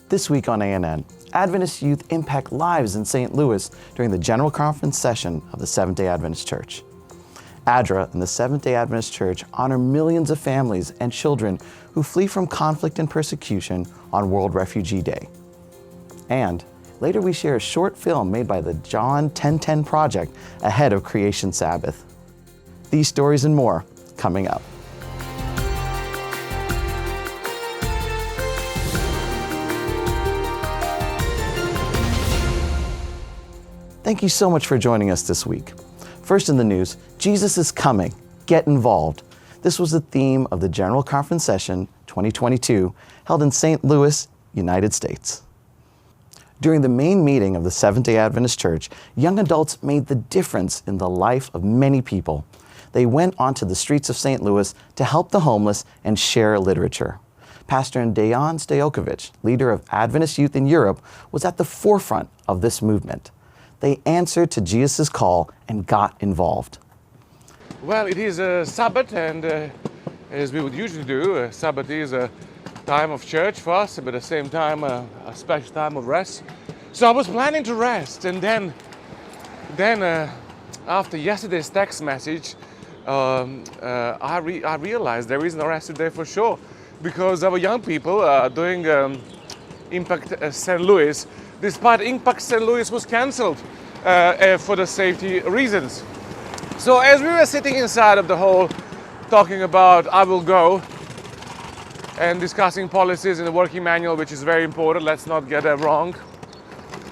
This week on ANN, Adventist Youth impact lives in St. Louis during the General Conference session of the Seventh-day Adventist Church. ADRA and the Seventh-day Adventist Church honor millions of families and children who flee from conflict and persecution on World Refugee Day. And later we share a short film made by the John 1010 Project ahead of Creation Sabbath. These stories and more coming up. Thank you so much for joining us this week. First in the news, Jesus is coming. Get involved. This was the theme of the General Conference Session 2022 held in St. Louis, United States. During the main meeting of the Seventh-day Adventist Church, young adults made the difference in the life of many people. They went onto the streets of St. Louis to help the homeless and share literature. Pastor Dejan Stojkovic, leader of Adventist Youth in Europe, was at the forefront of this movement. They answered to Jesus' call and got involved. Well, it is a Sabbath, and as we would usually do, Sabbath is a time of church for us, but at the same time a special time of rest. So I was planning to rest, and then after yesterday's text message, I realized there is no rest today for sure, because our young people are doing Impact St. Louis, despite Impact St. Louis was cancelled for the safety reasons. So as we were sitting inside of the hall talking about I will go and discussing policies in the working manual, which is very important, let's not get that wrong,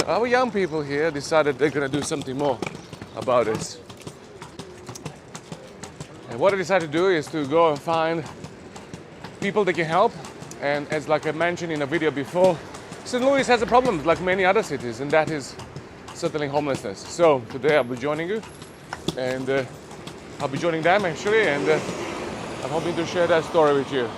our young people here decided they're going to do something more about this. And what I decided to do is to go and find people that can help. And as like I mentioned in a video before, St. Louis has a problem like many other cities, and that is certainly homelessness. So today I'll be joining you, and I'll be joining them actually, and I'm hoping to share that story with you.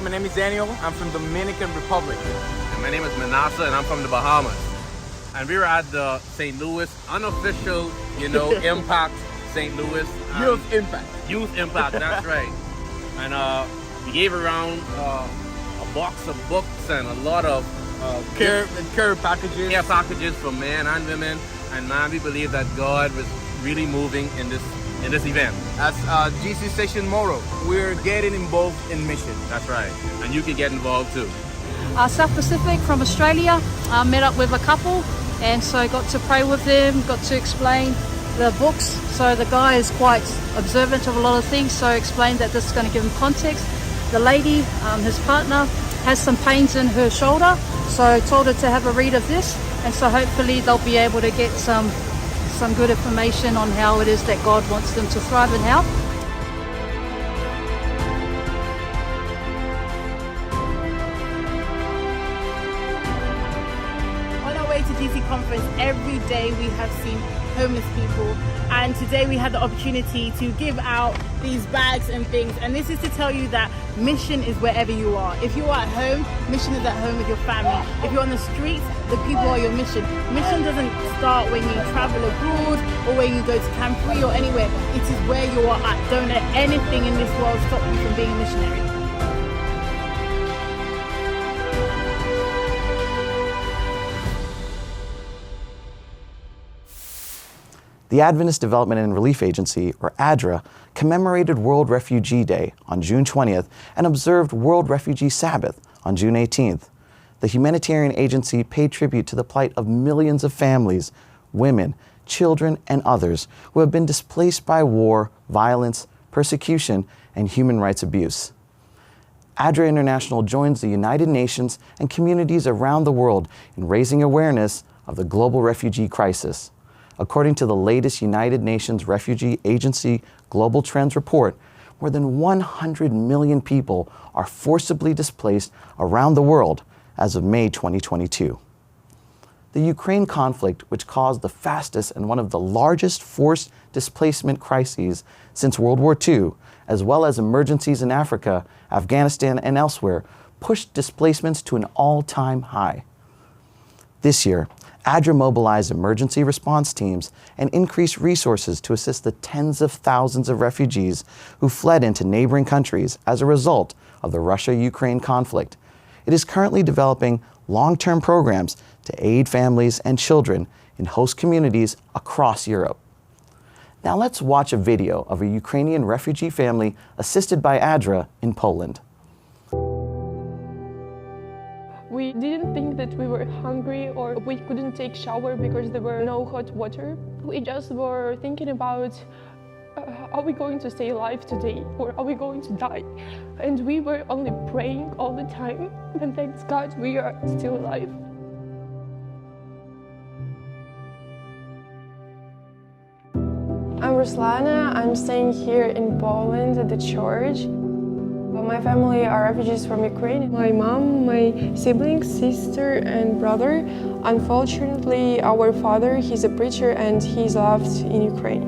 My name is Daniel. I'm from Dominican Republic. And my name is Manasseh, and I'm from the Bahamas. And we were at the St. Louis unofficial, Impact St. Louis. Youth Impact. Youth Impact, that's right. And we gave around a box of books and a lot of care packages. Care packages for men and women. And man, we believe that God was really moving in this event. As GC Station Moro, we're getting involved in mission. That's right. And you can get involved too. South Pacific from Australia, met up with a couple, and so got to pray with them, got to explain the books. So the guy is quite observant of a lot of things, so explained that this is going to give him context. The lady, his partner, has some pains in her shoulder, so told her to have a read of this, and so hopefully they'll be able to get some good information on how it is that God wants them to thrive and help. On our way to GC Conference, every day we have seen homeless people, and today we had the opportunity to give out these bags and things, and this is to tell you that mission is wherever you are. If you are at home, mission is at home with your family. If you're on the streets, the people are your mission. Mission doesn't start when you travel abroad or when you go to Camp 3 or anywhere. It is where you are at. Don't let anything in this world stop you from being a missionary. The Adventist Development and Relief Agency, or ADRA, commemorated World Refugee Day on June 20th and observed World Refugee Sabbath on June 18th. The humanitarian agency paid tribute to the plight of millions of families, women, children, and others who have been displaced by war, violence, persecution, and human rights abuse. ADRA International joins the United Nations and communities around the world in raising awareness of the global refugee crisis. According to the latest United Nations Refugee Agency Global Trends Report, more than 100 million people are forcibly displaced around the world as of May 2022. The Ukraine conflict, which caused the fastest and one of the largest forced displacement crises since World War II, as well as emergencies in Africa, Afghanistan, and elsewhere, pushed displacements to an all-time high. This year, ADRA mobilized emergency response teams and increased resources to assist the tens of thousands of refugees who fled into neighboring countries as a result of the Russia-Ukraine conflict. It is currently developing long-term programs to aid families and children in host communities across Europe. Now let's watch a video of a Ukrainian refugee family assisted by ADRA in Poland. We didn't think that we were hungry or we couldn't take shower because there were no hot water. We just were thinking about are we going to stay alive today or are we going to die? And we were only praying all the time, and thanks God we are still alive. I'm Ruslana. I'm staying here in Poland at the church. My family are refugees from Ukraine. My mom, my siblings, sister and brother. Unfortunately, our father, he's a preacher and he's left in Ukraine.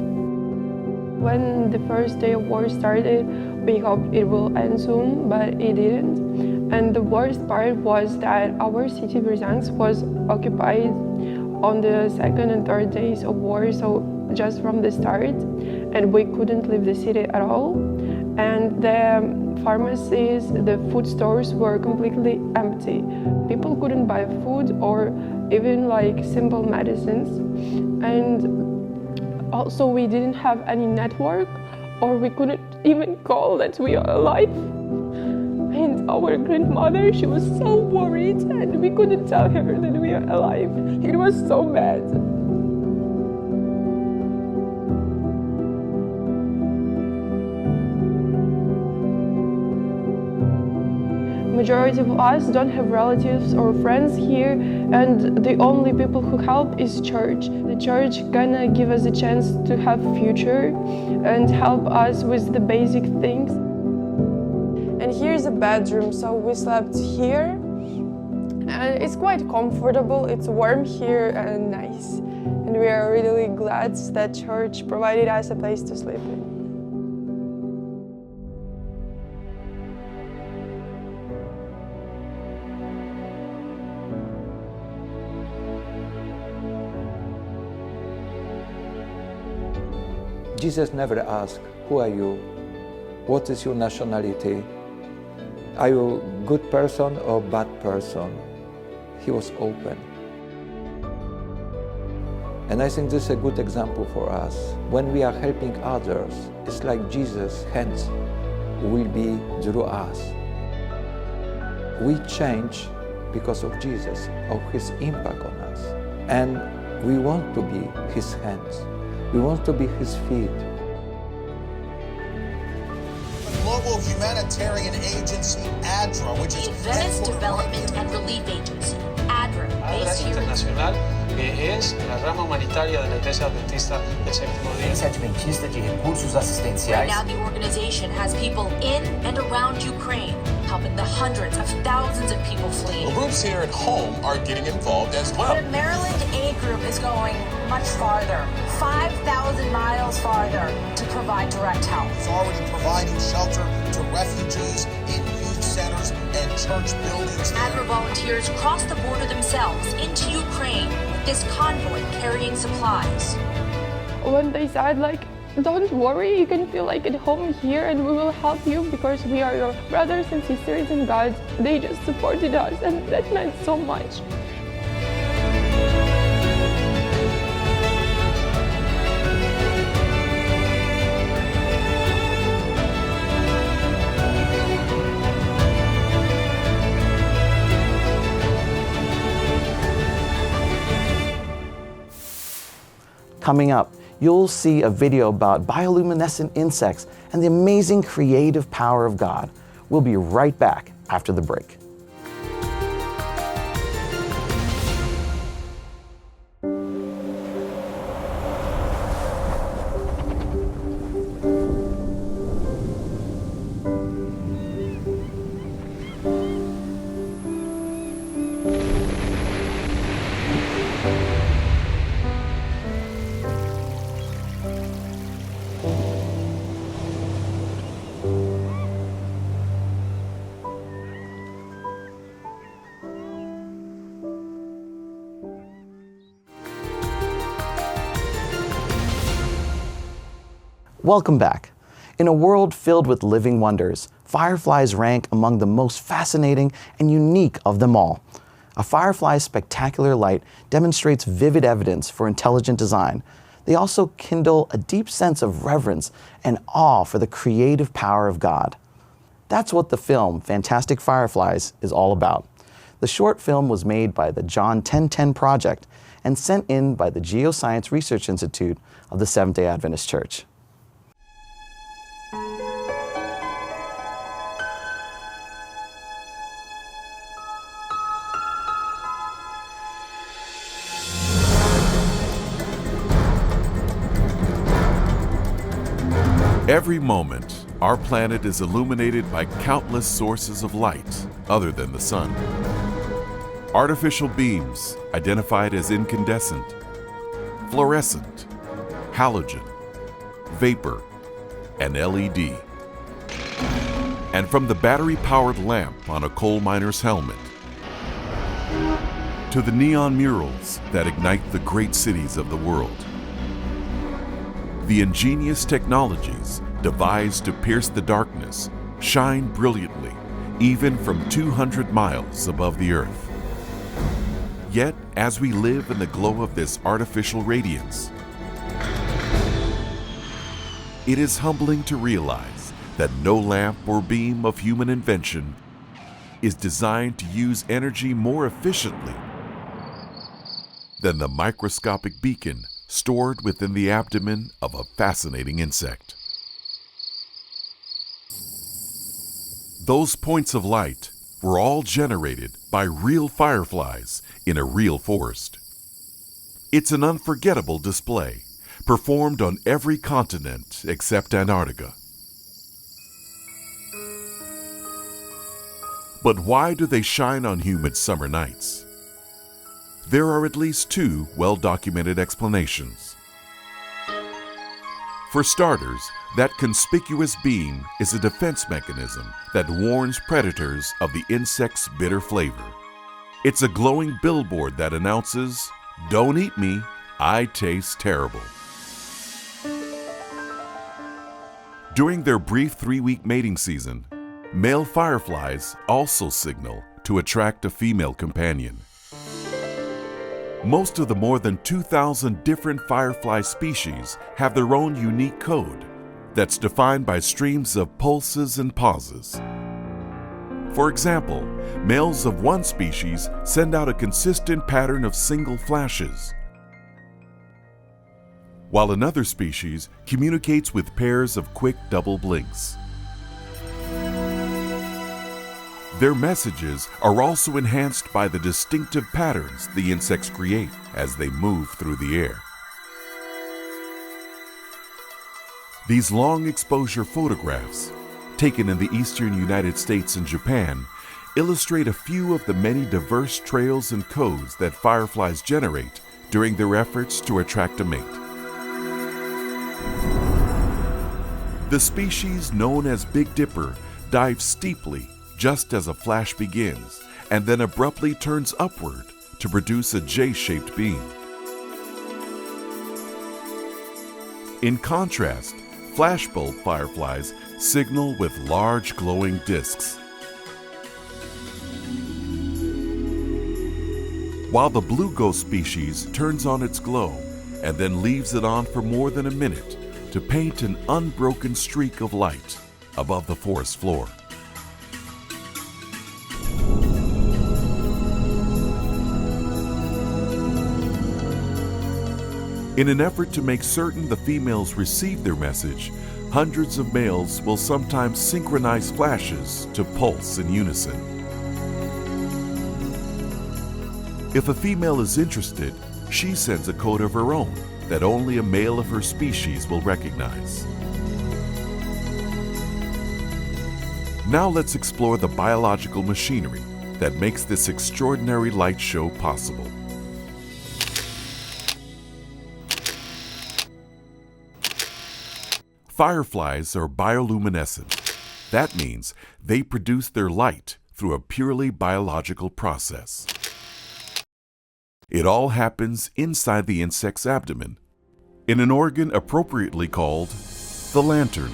When the first day of war started, we hoped it will end soon, but it didn't. And the worst part was that our city, Bryansk, was occupied on the second and third days of war, so just from the start, and we couldn't leave the city at all. And the pharmacies, the food stores were completely empty. People couldn't buy food or even like simple medicines. And also we didn't have any network, or we couldn't even call that we are alive. And our grandmother, she was so worried and we couldn't tell her that we are alive. It was so bad. Majority of us don't have relatives or friends here, and the only people who help is church. The church gonna give us a chance to have future and help us with the basic things. And here's a bedroom, so we slept here. And it's quite comfortable, it's warm here and nice. And we are really glad that church provided us a place to sleep in. Jesus never asked, who are you? What is your nationality? Are you a good person or bad person? He was open. And I think this is a good example for us. When we are helping others, it's like Jesus' hands will be through us. We change because of Jesus, of His impact on us. And we want to be His hands. We want to be His feet. The global humanitarian agency, ADRA, which is the Adventist Development and Relief Agency, ADRA, based here Internacional, que es la rama humanitaria de la Iglesia Adventista del Séptimo Día. Adventista de Recursos Assistenciais. Right now, the organization has people in and around Ukraine, helping the hundreds of thousands of people fleeing. Well, groups here at home are getting involved as well. The Maryland Aid Group is going much farther, 5,000 miles farther, to provide direct help. It's already providing shelter to refugees in youth centers and church buildings. ADRA volunteers cross the border themselves into Ukraine with this convoy carrying supplies. When they said, like, don't worry, you can feel like at home here and we will help you because we are your brothers and sisters in God, they just supported us, and that meant so much. Coming up, you'll see a video about bioluminescent insects and the amazing creative power of God. We'll be right back after the break. Welcome back. In a world filled with living wonders, fireflies rank among the most fascinating and unique of them all. A firefly's spectacular light demonstrates vivid evidence for intelligent design. They also kindle a deep sense of reverence and awe for the creative power of God. That's what the film Fantastic Fireflies is all about. The short film was made by the John 1010 Project and sent in by the Geoscience Research Institute of the Seventh-day Adventist Church. Every moment, our planet is illuminated by countless sources of light other than the sun. Artificial beams, identified as incandescent, fluorescent, halogen, vapor, and LED. And from the battery-powered lamp on a coal miner's helmet to the neon murals that ignite the great cities of the world. The ingenious technologies devised to pierce the darkness shine brilliantly, even from 200 miles above the earth. Yet, as we live in the glow of this artificial radiance, it is humbling to realize that no lamp or beam of human invention is designed to use energy more efficiently than the microscopic beacon stored within the abdomen of a fascinating insect. Those points of light were all generated by real fireflies in a real forest. It's an unforgettable display, performed on every continent except Antarctica. But why do they shine on humid summer nights? There are at least two well-documented explanations. For starters, that conspicuous beam is a defense mechanism that warns predators of the insect's bitter flavor. It's a glowing billboard that announces, "Don't eat me, I taste terrible." During their brief 3-week mating season, male fireflies also signal to attract a female companion. Most of the more than 2,000 different firefly species have their own unique code that's defined by streams of pulses and pauses. For example, males of one species send out a consistent pattern of single flashes, while another species communicates with pairs of quick double blinks. Their messages are also enhanced by the distinctive patterns the insects create as they move through the air. These long exposure photographs, taken in the eastern United States and Japan, illustrate a few of the many diverse trails and codes that fireflies generate during their efforts to attract a mate. The species known as Big Dipper dives steeply just as a flash begins, and then abruptly turns upward to produce a J-shaped beam. In contrast, flashbulb fireflies signal with large glowing discs, while the blue ghost species turns on its glow and then leaves it on for more than a minute to paint an unbroken streak of light above the forest floor. In an effort to make certain the females receive their message, hundreds of males will sometimes synchronize flashes to pulse in unison. If a female is interested, she sends a code of her own that only a male of her species will recognize. Now let's explore the biological machinery that makes this extraordinary light show possible. Fireflies are bioluminescent. That means they produce their light through a purely biological process. It all happens inside the insect's abdomen, in an organ appropriately called the lantern.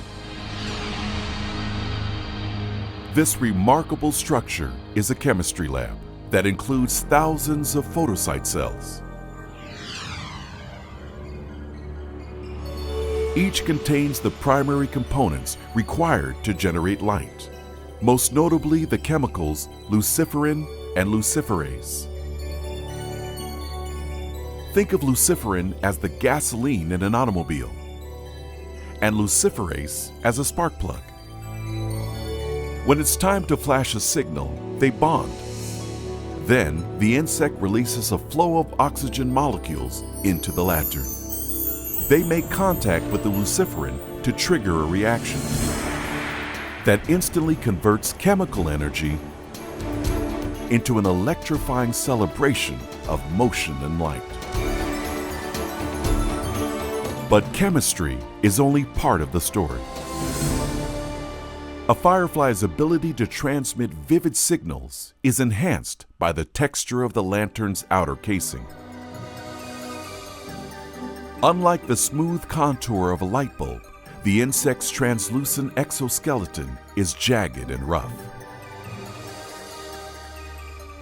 This remarkable structure is a chemistry lab that includes thousands of photocyte cells. Each contains the primary components required to generate light, most notably the chemicals luciferin and luciferase. Think of luciferin as the gasoline in an automobile, and luciferase as a spark plug. When it's time to flash a signal, they bond. Then, the insect releases a flow of oxygen molecules into the lantern. They make contact with the luciferin to trigger a reaction that instantly converts chemical energy into an electrifying celebration of motion and light. But chemistry is only part of the story. A firefly's ability to transmit vivid signals is enhanced by the texture of the lantern's outer casing. Unlike the smooth contour of a light bulb, the insect's translucent exoskeleton is jagged and rough.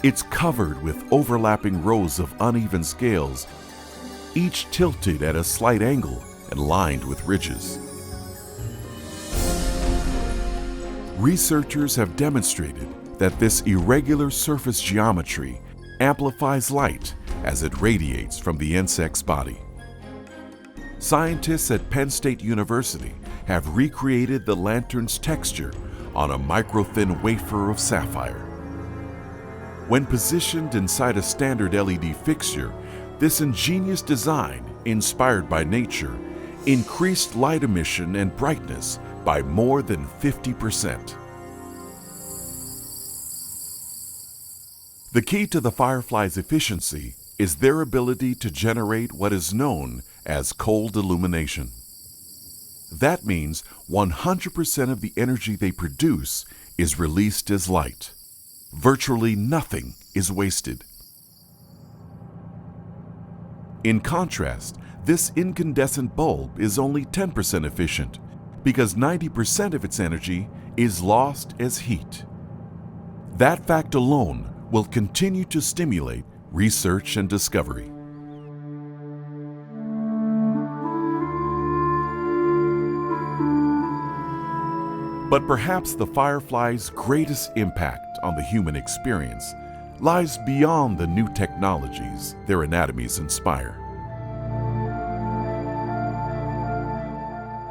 It's covered with overlapping rows of uneven scales, each tilted at a slight angle and lined with ridges. Researchers have demonstrated that this irregular surface geometry amplifies light as it radiates from the insect's body. Scientists at Penn State University have recreated the lantern's texture on a microthin wafer of sapphire. When positioned inside a standard LED fixture, this ingenious design, inspired by nature, increased light emission and brightness by more than 50%. The key to the firefly's efficiency is their ability to generate what is known as cold illumination. That means 100% of the energy they produce is released as light. Virtually nothing is wasted. In contrast, this incandescent bulb is only 10% efficient because 90% of its energy is lost as heat. That fact alone will continue to stimulate research and discovery. But perhaps the firefly's greatest impact on the human experience lies beyond the new technologies their anatomies inspire.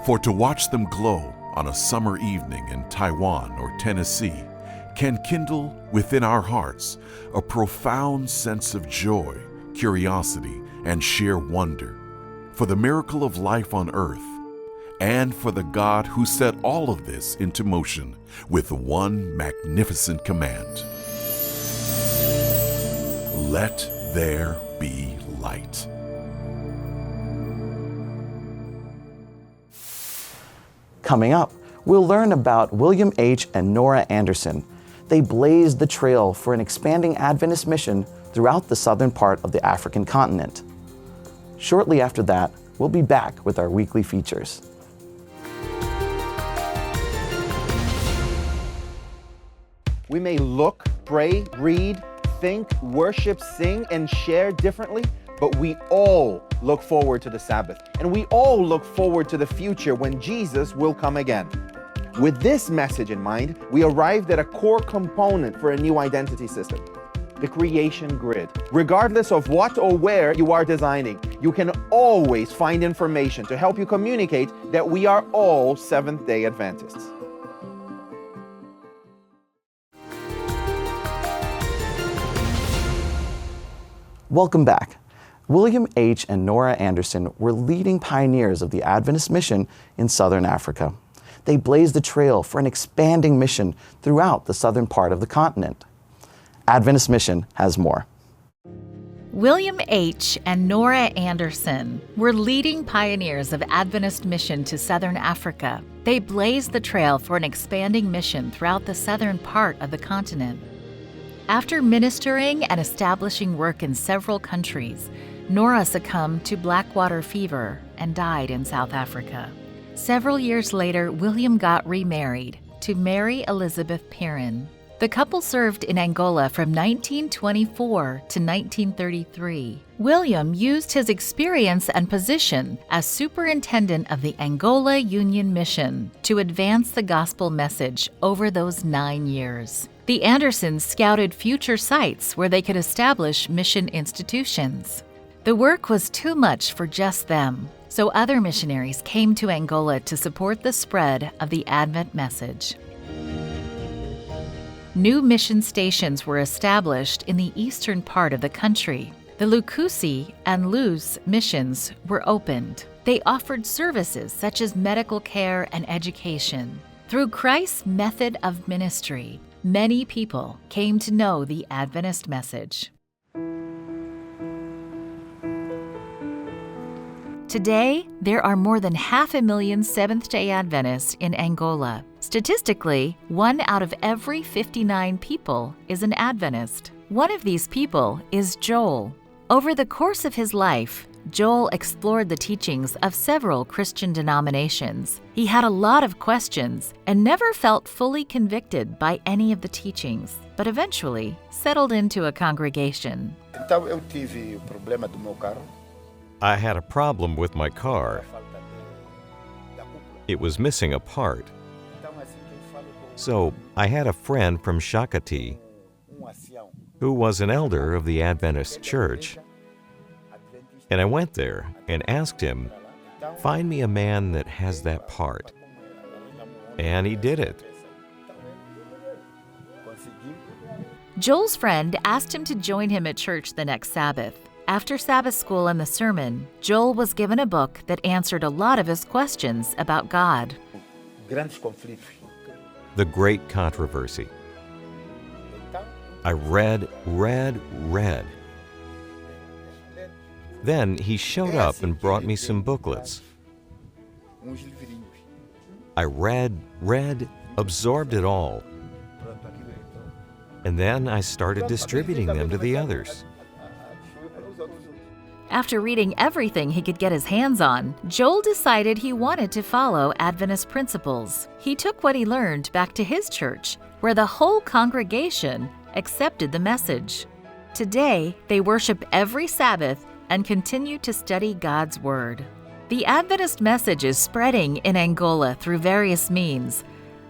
For to watch them glow on a summer evening in Taiwan or Tennessee can kindle within our hearts a profound sense of joy, curiosity, and sheer wonder for the miracle of life on earth and for the God who set all of this into motion with one magnificent command. Let there be light. Coming up, we'll learn about William H. and Nora Anderson. They blazed the trail for an expanding Adventist mission throughout the southern part of the African continent. Shortly after that, we'll be back with our weekly features. We may look, pray, read, think, worship, sing, and share differently, but we all look forward to the Sabbath, and we all look forward to the future when Jesus will come again. With this message in mind, we arrived at a core component for a new identity system, the creation grid. Regardless of what or where you are designing, you can always find information to help you communicate that we are all Seventh-day Adventists. Welcome back. William H. and Nora Anderson were leading pioneers of the Adventist mission in Southern Africa. They blazed the trail for an expanding mission throughout the southern part of the continent. Adventist Mission has more. William H. and Nora Anderson were leading pioneers of Adventist mission to Southern Africa. They blazed the trail for an expanding mission throughout the southern part of the continent. After ministering and establishing work in several countries, Nora succumbed to blackwater fever and died in South Africa. Several years later, William got remarried to Mary Elizabeth Perrin. The couple served in Angola from 1924 to 1933. William used his experience and position as superintendent of the Angola Union Mission to advance the gospel message over those 9 years. The Andersons scouted future sites where they could establish mission institutions. The work was too much for just them, so other missionaries came to Angola to support the spread of the Advent message. New mission stations were established in the eastern part of the country. The Lukusi and Luz missions were opened. They offered services such as medical care and education. Through Christ's method of ministry, many people came to know the Adventist message. Today, there are more than 500,000 Seventh-day Adventists in Angola. Statistically, 1 out of every 59 people is an Adventist. One of these people is Joel. Over the course of his life, Joel explored the teachings of several Christian denominations. He had a lot of questions and never felt fully convicted by any of the teachings, but eventually settled into a congregation. I had a problem with my car. It was missing a part. So I had a friend from Shakati who was an elder of the Adventist church. And I went there and asked him, "Find me a man that has that part." And he did it. Joel's friend asked him to join him at church the next Sabbath. After Sabbath school and the sermon, Joel was given a book that answered a lot of his questions about God. The Great Controversy. I read. Then he showed up and brought me some booklets. I read, absorbed it all. And then I started distributing them to the others. After reading everything he could get his hands on, Joel decided he wanted to follow Adventist principles. He took what he learned back to his church, where the whole congregation accepted the message. Today, they worship every Sabbath and continue to study God's Word. The Adventist message is spreading in Angola through various means,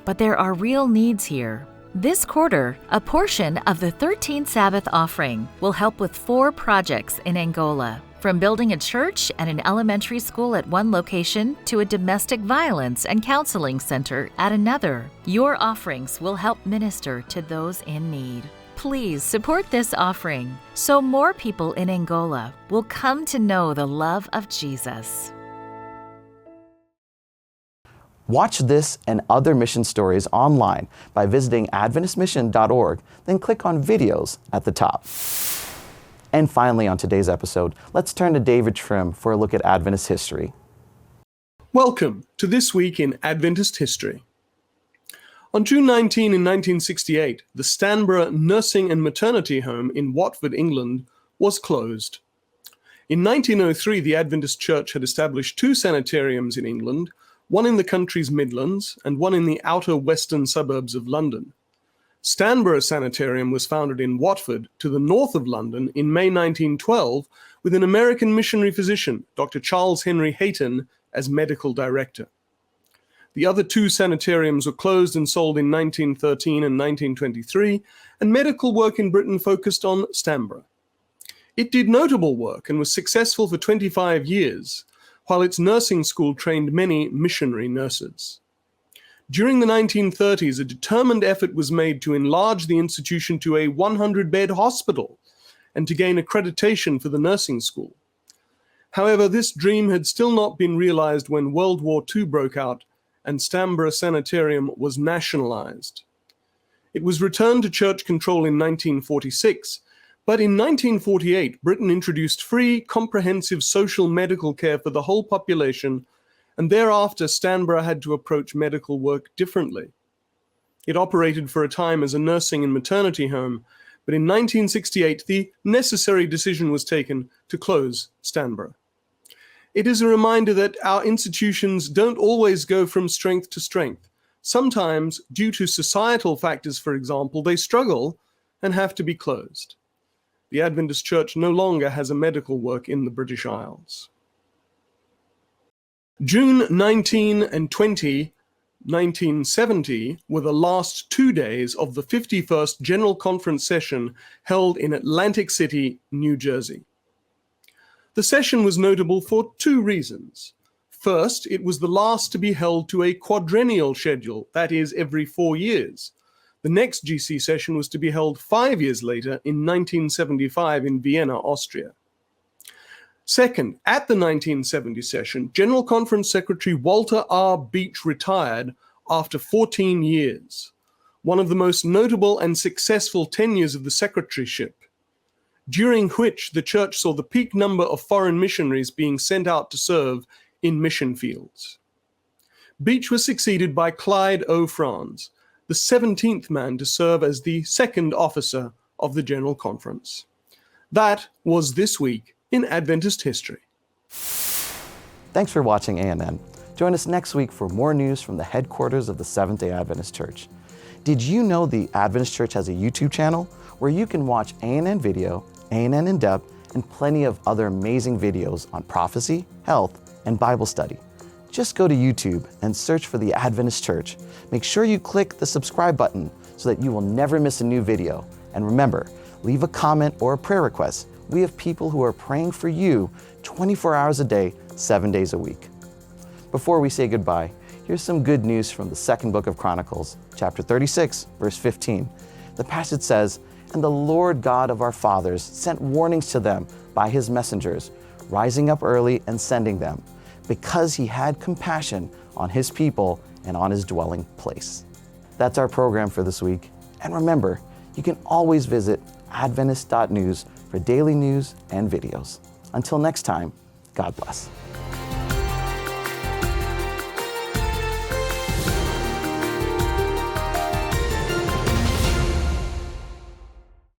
but there are real needs here. This quarter, a portion of the 13th Sabbath offering will help with 4 projects in Angola, from building a church and an elementary school at one location to a domestic violence and counseling center at another. Your offerings will help minister to those in need. Please support this offering so more people in Angola will come to know the love of Jesus. Watch this and other mission stories online by visiting AdventistMission.org, then click on Videos at the top. And finally, on today's episode, let's turn to David Trim for a look at Adventist history. Welcome to This Week in Adventist History. On June 19 in 1968, the Stanborough Nursing and Maternity Home in Watford, England, was closed. In 1903, the Adventist Church had established 2 sanitariums in England, one in the country's Midlands and one in the outer western suburbs of London. Stanborough Sanitarium was founded in Watford, to the north of London, in May 1912, with an American missionary physician, Dr. Charles Henry Hayton, as medical director. The other 2 sanitariums were closed and sold in 1913 and 1923, and medical work in Britain focused on Stanborough. It did notable work and was successful for 25 years, while its nursing school trained many missionary nurses. During the 1930s, a determined effort was made to enlarge the institution to a 100-bed hospital and to gain accreditation for the nursing school. However, this dream had still not been realized when World War II broke out and Stamborough Sanitarium was nationalized. It was returned to church control in 1946, but in 1948, Britain introduced free, comprehensive social medical care for the whole population, and thereafter Stamborough had to approach medical work differently. It operated for a time as a nursing and maternity home, but in 1968 the necessary decision was taken to close Stamborough. It is a reminder that our institutions don't always go from strength to strength. Sometimes, due to societal factors, for example, they struggle and have to be closed. The Adventist Church no longer has a medical work in the British Isles. June 19 and 20, 1970 were the last 2 days of the 51st General Conference session held in Atlantic City, New Jersey. The session was notable for 2 reasons. First, it was the last to be held to a quadrennial schedule, that is, every 4 years. The next GC session was to be held 5 years later in 1975 in Vienna, Austria. Second, at the 1970 session, General Conference Secretary Walter R. Beach retired after 14 years, one of the most notable and successful tenures of the secretaryship, during which the church saw the peak number of foreign missionaries being sent out to serve in mission fields. Beach was succeeded by Clyde O. Franz, the 17th man to serve as the second officer of the General Conference. That was This Week in Adventist History. Thanks for watching ANN. Join us next week for more news from the headquarters of the Seventh-day Adventist Church. Did you know the Adventist Church has a YouTube channel where you can watch ANN Video, ANN In Depth, and plenty of other amazing videos on prophecy, health, and Bible study? Just go to YouTube and search for the Adventist Church. Make sure you click the subscribe button so that you will never miss a new video. And remember, leave a comment or a prayer request. We have people who are praying for you 24 hours a day, 7 days a week. Before we say goodbye, here's some good news from the second book of Chronicles, chapter 36, verse 15. The passage says, "And the Lord God of our fathers sent warnings to them by his messengers, rising up early and sending them, because he had compassion on his people and on his dwelling place." That's our program for this week. And remember, you can always visit Adventist.news for daily news and videos. Until next time, God bless.